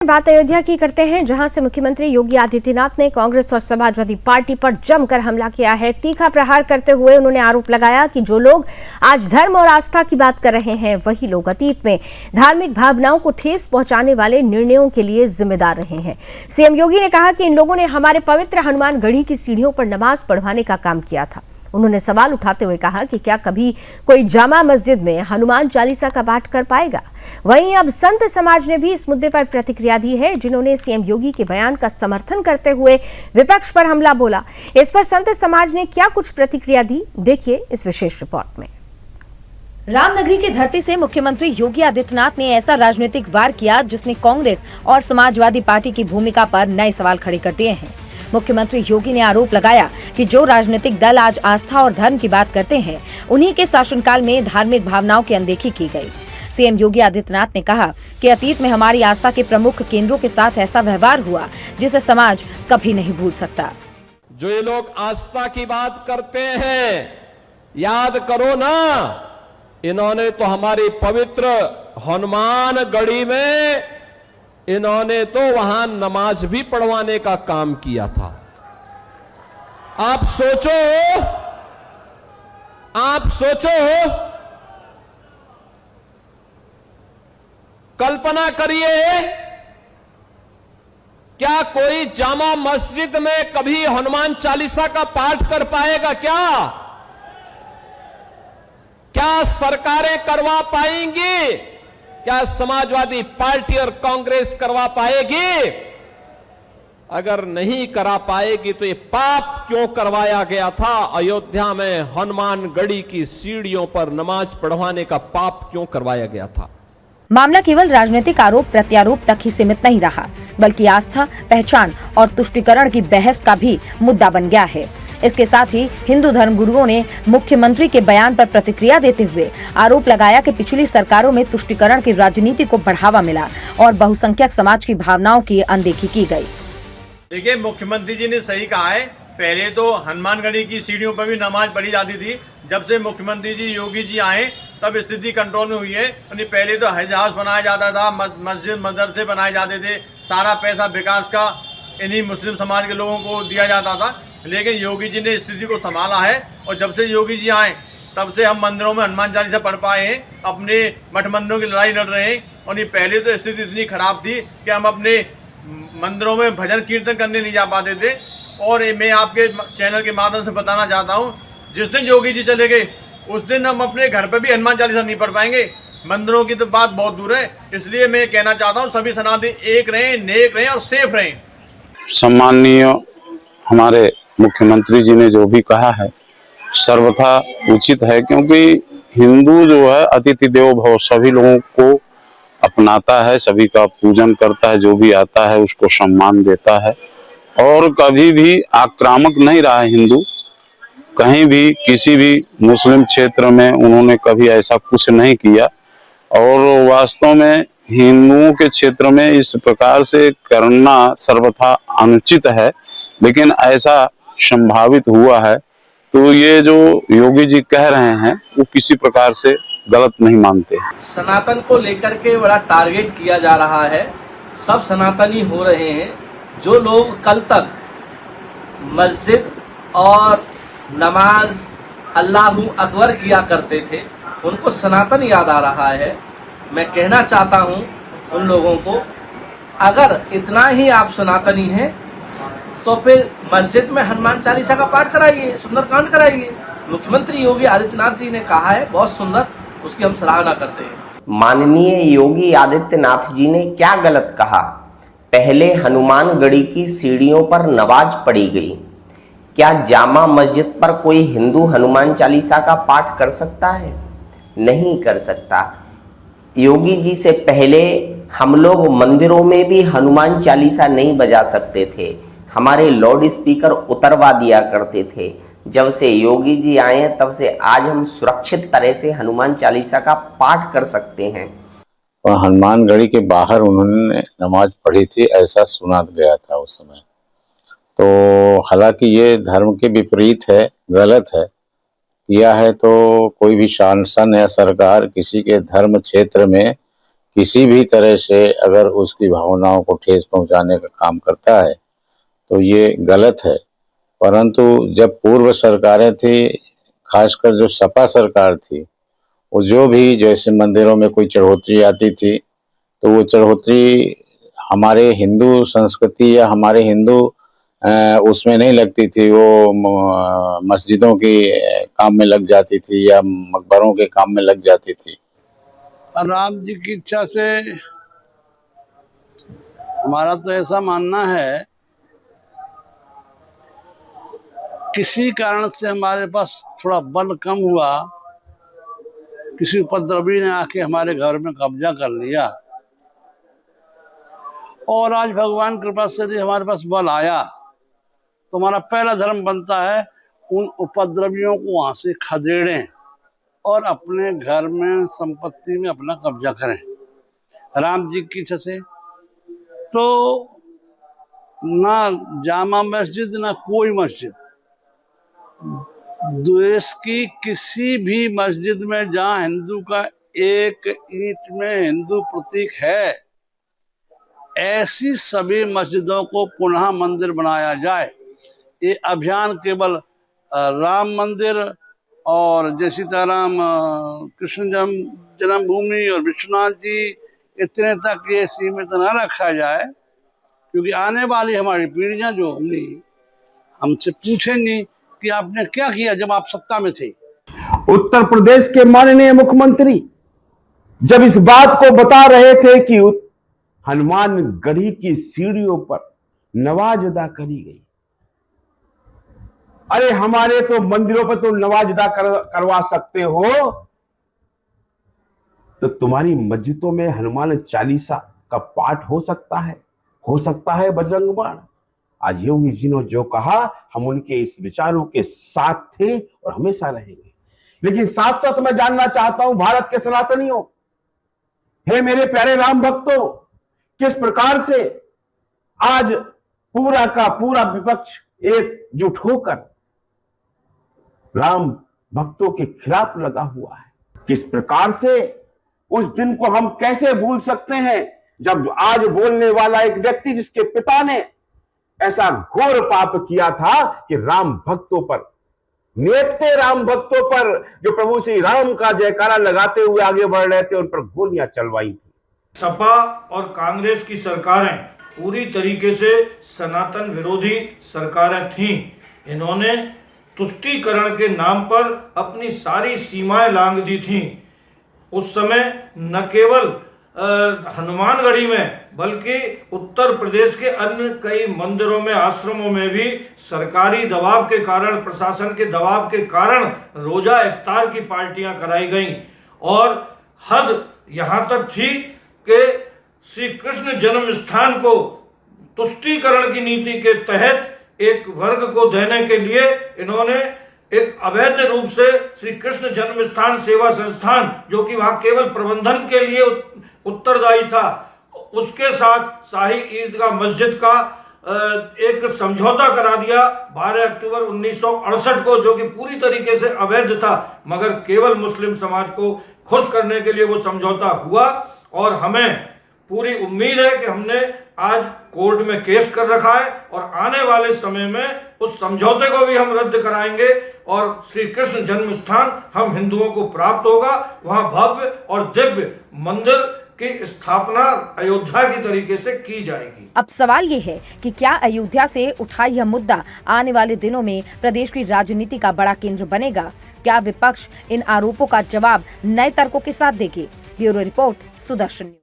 बात अयोध्या की करते हैं, जहां से मुख्यमंत्री योगी आदित्यनाथ ने कांग्रेस और समाजवादी पार्टी पर जमकर हमला किया है। तीखा प्रहार करते हुए उन्होंने आरोप लगाया कि जो लोग आज धर्म और आस्था की बात कर रहे हैं, वही लोग अतीत में धार्मिक भावनाओं को ठेस पहुंचाने वाले निर्णयों के लिए जिम्मेदार रहे हैं। सीएम योगी ने कहा कि इन लोगों ने हमारे पवित्र हनुमानगढ़ी की सीढ़ियों पर नमाज पढ़वाने का काम किया था। उन्होंने सवाल उठाते हुए कहा कि क्या कभी कोई जामा मस्जिद में हनुमान चालीसा का पाठ कर पाएगा। वहीं अब संत समाज ने भी इस मुद्दे पर प्रतिक्रिया दी है, जिन्होंने सीएम योगी के बयान का समर्थन करते हुए विपक्ष पर हमला बोला। इस पर संत समाज ने क्या कुछ प्रतिक्रिया दी, देखिए इस विशेष रिपोर्ट में। रामनगरी की धरती से मुख्यमंत्री योगी आदित्यनाथ ने ऐसा राजनीतिक वार किया जिसने कांग्रेस और समाजवादी पार्टी की भूमिका पर नए सवाल खड़े कर दिए हैं। मुख्यमंत्री योगी ने आरोप लगाया कि जो राजनीतिक दल आज आस्था और धर्म की बात करते हैं, उन्हीं के शासनकाल में धार्मिक भावनाओं की अनदेखी की गई। सीएम योगी आदित्यनाथ ने कहा कि अतीत में हमारी आस्था के प्रमुख केंद्रों के साथ ऐसा व्यवहार हुआ जिसे समाज कभी नहीं भूल सकता। जो ये लोग आस्था की बात करते हैं, याद करो ना, इन्होंने तो हमारी पवित्र हनुमानगढ़ी में इन्होंने तो वहां नमाज भी पढ़वाने का काम किया था। आप सोचो, कल्पना करिए, क्या कोई जामा मस्जिद में कभी हनुमान चालीसा का पाठ कर पाएगा? क्या सरकारें करवा पाएंगी? क्या समाजवादी पार्टी और कांग्रेस करवा पाएगी? अगर नहीं करा पाएगी तो ये पाप क्यों करवाया गया था? अयोध्या में हनुमानगढ़ी की सीढ़ियों पर नमाज पढ़वाने का पाप क्यों करवाया गया था? मामला केवल राजनीतिक आरोप प्रत्यारोप तक ही सीमित नहीं रहा, बल्कि आस्था, पहचान और तुष्टीकरण की बहस का भी मुद्दा बन गया है। इसके साथ ही हिंदू धर्म गुरुओं ने मुख्यमंत्री के बयान पर प्रतिक्रिया देते हुए आरोप लगाया कि पिछली सरकारों में तुष्टीकरण की राजनीति को बढ़ावा मिला और बहुसंख्यक समाज की भावनाओं की अनदेखी की गई। देखिए, मुख्यमंत्री जी ने सही कहा है। पहले तो हनुमानगढ़ी की सीढ़ियों पर भी नमाज पढ़ी जाती थी। जब से मुख्यमंत्री जी योगी जी आए तब स्थिति कंट्रोल में हुई है। पहले तो हज हाउस बनाया जाता था, मस्जिद मदरसे बनाए जाते थे, सारा पैसा विकास का इन्हीं मुस्लिम समाज के लोगों को दिया जाता था। लेकिन योगी जी ने स्थिति को संभाला है और जब से योगी जी आए तब से हम मंदिरों में हनुमान चालीसा पढ़ पाए हैं, अपने मठ मंदिरों की लड़ाई लड़ रहे हैं। और पहले तो स्थिति इतनी खराब थी कि हम अपने मंदिरों में भजन कीर्तन करने नहीं जा पाते थे। और मैं आपके चैनल के माध्यम से बताना चाहता हूँ, जिस दिन योगी जी चले गए उस दिन हम अपने घर पर भी हनुमान चालीसा नहीं पढ़ पाएंगे। मंदिरों की तो बात बहुत दूर है। इसलिए मैं कहना चाहता हूँ, सभी सनातनी एक रहें, नेक रहें और सेफ रहें। सम्माननीय हमारे मुख्यमंत्री जी ने जो भी कहा है सर्वथा उचित है, क्योंकि हिंदू जो है अतिथि देवो भव, सभी लोगों को अपनाता है, सभी का पूजन करता है, जो भी आता है उसको सम्मान देता है और कभी भी आक्रामक नहीं रहा है हिंदू। कहीं भी किसी भी मुस्लिम क्षेत्र में उन्होंने कभी ऐसा कुछ नहीं किया और वास्तव में हिंदुओं के क्षेत्र में इस प्रकार से करना सर्वथा अनुचित है। लेकिन ऐसा संभावित हुआ है तो ये जो योगी जी कह रहे हैं वो किसी प्रकार से गलत नहीं मानते। सनातन को लेकर के बड़ा टारगेट किया जा रहा है। सब सनातनी हो रहे हैं। जो लोग कल तक मस्जिद और नमाज अल्लाहू अकबर किया करते थे, उनको सनातन याद आ रहा है। मैं कहना चाहता हूं उन लोगों को, अगर इतना ही आप सनातनी हैं तो फिर मस्जिद में हनुमान चालीसा का पाठ कराइए, सुंदरकांड कराइए। मुख्यमंत्री योगी आदित्यनाथ जी ने कहा है, बहुत सुंदर, उसकी हम सराहना करते हैं। माननीय योगी आदित्यनाथ जी ने क्या गलत कहा? पहले हनुमानगढ़ी की सीढ़ियों पर नमाज पढ़ी गई। क्या जामा मस्जिद पर कोई हिंदू हनुमान चालीसा का पाठ कर सकता है? नहीं कर सकता। योगी जी से पहले हम लोग मंदिरों में भी हनुमान चालीसा नहीं बजा सकते थे। हमारे लाउड स्पीकर उतरवा दिया करते थे। जब से योगी जी आए हैं तब से आज हम सुरक्षित तरह से हनुमान चालीसा का पाठ कर सकते हैं। और हनुमानगढ़ी के बाहर उन्होंने नमाज पढ़ी थी ऐसा सुना गया था उस समय। तो हालांकि ये धर्म के विपरीत है, गलत है। किया है तो कोई भी शासन या सरकार किसी के धर्म क्षेत्र में किसी भी तरह से अगर उसकी भावनाओं को ठेस पहुंचाने का काम करता है तो ये गलत है। परंतु जब पूर्व सरकारें थी, खासकर जो सपा सरकार थी, वो जो भी जैसे मंदिरों में कोई चढ़ोतरी आती थी तो वो चढ़ोतरी हमारे हिंदू संस्कृति या हमारे हिंदू उसमें नहीं लगती थी, वो मस्जिदों के काम में लग जाती थी या मकबरों के काम में लग जाती थी। राम जी की इच्छा से हमारा तो ऐसा मानना है, किसी कारण से हमारे पास थोड़ा बल कम हुआ, किसी उपद्रवी ने आके हमारे घर में कब्जा कर लिया और आज भगवान कृपा से यदि हमारे पास बल आया तो हमारा पहला धर्म बनता है उन उपद्रवियों को वहां से खदेड़ें और अपने घर में संपत्ति में अपना कब्जा करें राम जी की इच्छा से। तो ना जामा मस्जिद ना कोई मस्जिद, देश की किसी भी मस्जिद में जहाँ हिंदू का एक ईंट में हिंदू प्रतीक है, ऐसी सभी मस्जिदों को पुनः मंदिर बनाया जाए। ये अभियान केवल राम मंदिर और जय सीताराम कृष्ण जन्मभूमि और विश्वनाथ जी इतने तक ये सीमित न रखा जाए, क्योंकि आने वाली हमारी पीढ़ियां जो होंगी हमसे पूछेंगी कि आपने क्या किया जब आप सत्ता में थे। उत्तर प्रदेश के माननीय मुख्यमंत्री जब इस बात को बता रहे थे कि हनुमानगढ़ी की सीढ़ियों पर नमाज अदा करी गई, अरे हमारे तो मंदिरों पर तो नमाज अदा करवा सकते हो, तो तुम्हारी मस्जिदों में हनुमान चालीसा का पाठ हो सकता है बजरंग बाण। आज योगी जी ने जो कहा, हम उनके इस विचारों के साथ थे और हमेशा रहेंगे। लेकिन साथ साथ मैं जानना चाहता हूं भारत के सनातनियों, हे मेरे प्यारे राम भक्तों, किस प्रकार से आज पूरा का पूरा विपक्ष एकजुट होकर राम भक्तों के खिलाफ लगा हुआ है। किस प्रकार से उस दिन को हम कैसे भूल सकते हैं जब आज बोलने वाला एक व्यक्ति जिसके पिता ने ऐसा घोर पाप किया था कि राम भक्तों पर, नेकते राम भक्तों पर जो प्रभु श्री राम का जयकारा लगाते हुए आगे बढ़ रहे थे, उन पर गोलियां चलवाई थी। सपा और कांग्रेस की सरकारें पूरी तरीके से सनातन विरोधी सरकारें थीं। इन्होंने तुष्टीकरण के नाम पर अपनी सारी सीमाएं लांघ दी थीं। उस समय न केवल हनुमानगढ़ी में बल्कि उत्तर प्रदेश के अन्य कई मंदिरों में, आश्रमों में भी सरकारी दबाव के कारण, प्रशासन के दबाव के कारण रोजा इफ्तार की पार्टियां कराई गईं और हद यहाँ तक थी कि श्री कृष्ण जन्म स्थान को तुष्टीकरण की नीति के तहत एक वर्ग को देने के लिए इन्होंने एक अवैध रूप से श्री कृष्ण जन्म स्थान सेवा संस्थान, जो कि वहां केवल प्रबंधन के लिए उत्तरदायी था, उसके साथ शाही ईदगाह मस्जिद का एक समझौता करा दिया 12 अक्टूबर 1968 को, जो कि पूरी तरीके से अवैध था, मगर केवल मुस्लिम समाज को खुश करने के लिए वो समझौता हुआ। और हमें पूरी उम्मीद है कि हमने आज कोर्ट में केस कर रखा है और आने वाले समय में उस समझौते को भी हम रद्द कराएंगे और श्री कृष्ण जन्म स्थान हम हिंदुओं को प्राप्त होगा। वहां भव्य और दिव्य मंदिर की स्थापना अयोध्या की तरीके से की जाएगी। अब सवाल ये है कि क्या अयोध्या से उठा यह मुद्दा आने वाले दिनों में प्रदेश की राजनीति का बड़ा केंद्र बनेगा? क्या विपक्ष इन आरोपों का जवाब नए तर्कों के साथ देगी? Bureau report, Sudarshan news.